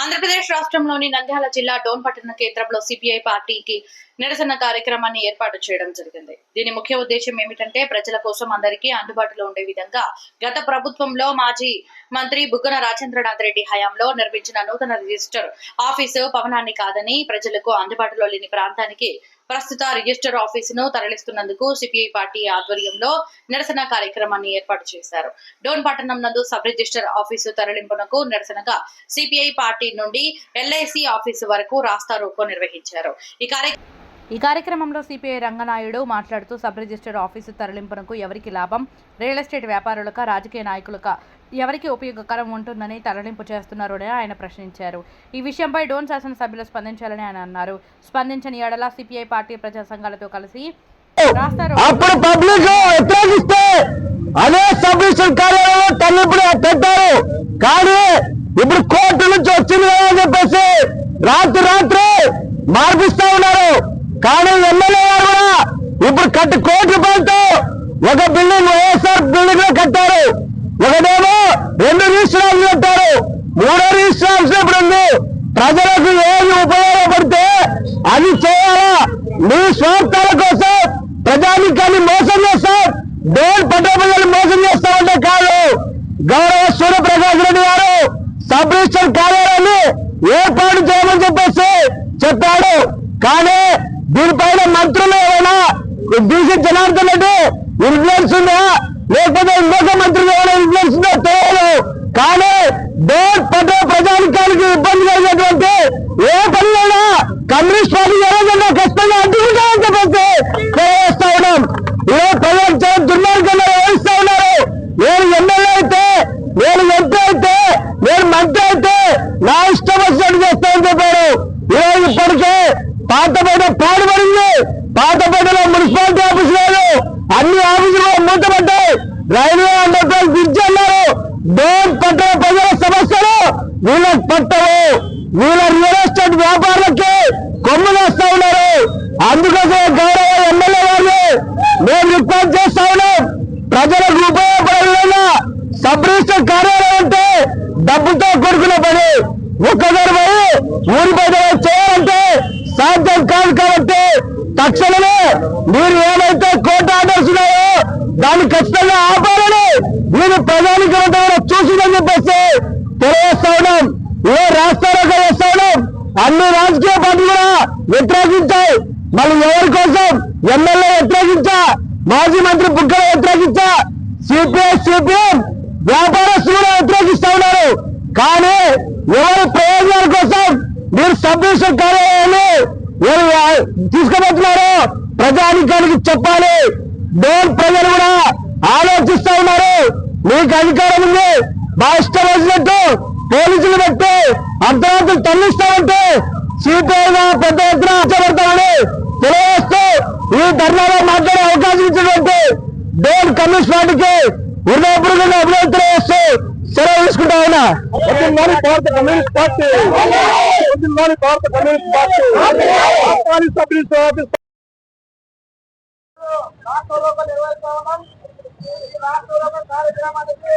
ఆంధ్రప్రదేశ్ రాష్ట్రంలోని నంద్యాల జిల్లా డోన్ పట్టణ కేంద్రంలో సిపిఐ పార్టీకి నిరసన కార్యక్రమాన్ని ఏర్పాటు చేయడం జరిగింది. దీని ముఖ్య ఉద్దేశం ఏమిటంటే ప్రజల కోసం అందరికీ అందుబాటులో ఉండే విధంగా గత ప్రభుత్వంలో మాజీ మంత్రి బుగ్గన రాజేంద్రనాథ్ రెడ్డి హయాంలో నిర్మించిన నూతన రిజిస్టర్ ఆఫీసు భవనాన్ని కాదని ప్రజలకు అందుబాటులో లేని ప్రాంతానికి ప్రస్తుత రిజిస్టర్ ఆఫీసును తరలిస్తున్నందుకు సిపిఐ పార్టీ ఆధ్వర్యంలో నిరసన కార్యక్రమాన్ని ఏర్పాటు చేశారు. డోన్ పట్టణం నందు సబ్ రిజిస్టర్ ఆఫీసు తరలింపునకు నిరసనగా సిపిఐ పార్టీ నుండి ఎల్ఐసి ఆఫీసు వరకు రాస్తా రోకో నిర్వహించారు. ఈ కార్యక్రమంలో సిపిఐ రంగనాయుడు మాట్లాడుతూ సబ్ రిజిస్టర్ ఆఫీసు తరలింపునకు ఎవరికి లాభం, రియల్ ఎస్టేట్ వ్యాపారులక, రాజకీయ నాయకులక ఎవరికి ఉపయోగకరం ఉంటుందని తరలింపు చేస్తున్నారని ఆయన ప్రశ్నించారు. ఈ విషయంపై డోన్ శాసనసభ్యులు స్పందించాలని ఆయన అన్నారు. స్పందించని ఎడల సిపిఐ పార్టీ ప్రజా సంఘాలతో కలిసి మార్పిస్తా ఉన్నారు. కానీ ఎమ్మెల్యే గారు కూడా ఇప్పుడు కట్టి కోటి రూపాయలతో ఒక బిల్డింగ్ వైఎస్ఆర్ బిల్డింగ్ లో కట్టారు. ఒకటేమో 2 రిజిస్టర్ ఆఫీసులు కట్టారు. 3వ రిజిస్టర్ ఆఫీస్ ఇప్పుడు ఉంది. ప్రజలకు ఏది ఉపయోగపడితే అది చేయాలా? మీ స్వార్థాల కోసం ప్రజానికాన్ని మోసం చేస్తాం, డోన్ పట్టణాలను మోసం చేస్తామంటే కాదు. గౌరవ సూర్యప్రకాష్ రెడ్డి గారు సబ్ రిజిస్టర్ కార్యాలయాన్ని ఏర్పాటు చేయమని చెప్పేసి చెప్పాడు. కానీ దీనిపైన మంత్రులు ఏమైనా బీసీ జనార్దన్ రెడ్డి ఇన్ఫ్లుయెన్స్ ఉందా, లేకపోతే ఇంకొక మంత్రులు ఏమైనా ఇన్ఫ్లుయెన్స్ ఉందో తెలియదు. కానీ డోన్ పట్టణ ప్రజానికానికి ఇబ్బంది కలిగేటువంటి ఏ పనిలైనా కమ్యూనిస్ట్ పార్టీ ఎవరైనా ఖచ్చితంగా అడ్డుకుంటామని చెప్పేసి తెలియజేస్తా ఉన్నాం. ఈరోజు ప్రజలకు చాలా దుర్మార్గంగా వ్యవహరిస్తా ఉన్నారు. నేను ఎమ్మెల్యే అయితే, నేను ఎంపీ అయితే, నేను మంత్రి అయితే నా ఇష్టం వచ్చినట్టు చేస్తామని చెప్పారు. ఈరోజు ఇప్పటికే పాతపేట పాడుపడింది. పాతపేటలో మున్సిపాలిటీ ఆఫీసు లేదు, అన్ని ఆఫీసులు మూతపడ్డాయి. రైల్వే అండర్గ్రౌండ్ బ్రిడ్జ్ అన్నారు. డోన్ పట్టణ ప్రజల సమస్యలు వీళ్ళకి పట్టవు. వీళ్ళ రియల్ ఎస్టేట్ వ్యాపారులకి కొమ్ము వేస్తా ఉన్నారు. అందుకోసం గౌరవ ఎమ్మెల్యే గారు మేము రిక్వెస్ట్ చేస్తా ఉన్నాం, ప్రజలకు ఉపయోగపడే విధంగా సబ్ రిజిస్టర్ కార్యాలయం అంటే డబ్బుతో కూడుకున్న పని. ఒక్కసారి పోయి ఊరి బయట చేయాలంటే సాధ్యం కాదు. కాబట్టి తక్షణమే మీరు ఏదైతే కోర్టు ఆర్డర్స్ ఉన్నాయో దాన్ని ఖచ్చితంగా ఆపాలని మీరు ప్రజానికి చూసిందని చెప్పేసి తెలియజేస్తా ఉన్నాం. ఏ రాష్ట్రాలకు వేస్తా ఉన్నాం. అన్ని రాజకీయ పార్టీలు కూడా వ్యతిరేకించాయి. మళ్ళీ ఎవరి కోసం? ఎమ్మెల్యే వ్యతిరేకించా, మాజీ మంత్రి బుగ్గన వ్యతిరేకించా, సిపిఎం వ్యాపారస్తులు కూడా వ్యతిరేకిస్తా ఉన్నారు. కానీ ఎవరి ప్రయోజనాల కోసం మీరు సబ్ రిజిస్టర్ కార్యాలయాన్ని తీసుకుపోతున్నారో ప్రజానికానికి చెప్పాలి. డోన్ ప్రజలు కూడా ఆలోచిస్తా ఉన్నారు. మీకు అధికారం ఉంది, మా ఇష్టం వచ్చినట్టు పోలీసులు పెట్టి అర్ధరాత్రులు తరలిస్తామంటే సిపిఐగా పెద్ద ఎత్తున ఇష్టపడతామని తెలియజేస్తూ ఈ ధర్నాలో మాట్లాడే అవకాశం ఇచ్చినటువంటి డోన్ కమ్యూనిస్ట్ పార్టీకి హృదయపూర్వకంగా అభినందనలు తెలియజేస్తూ సెలవు తీసుకుంటా ఉన్నా. భారత కమ్యూనిస్ట్ పార్టీ కార్యక్రమానికి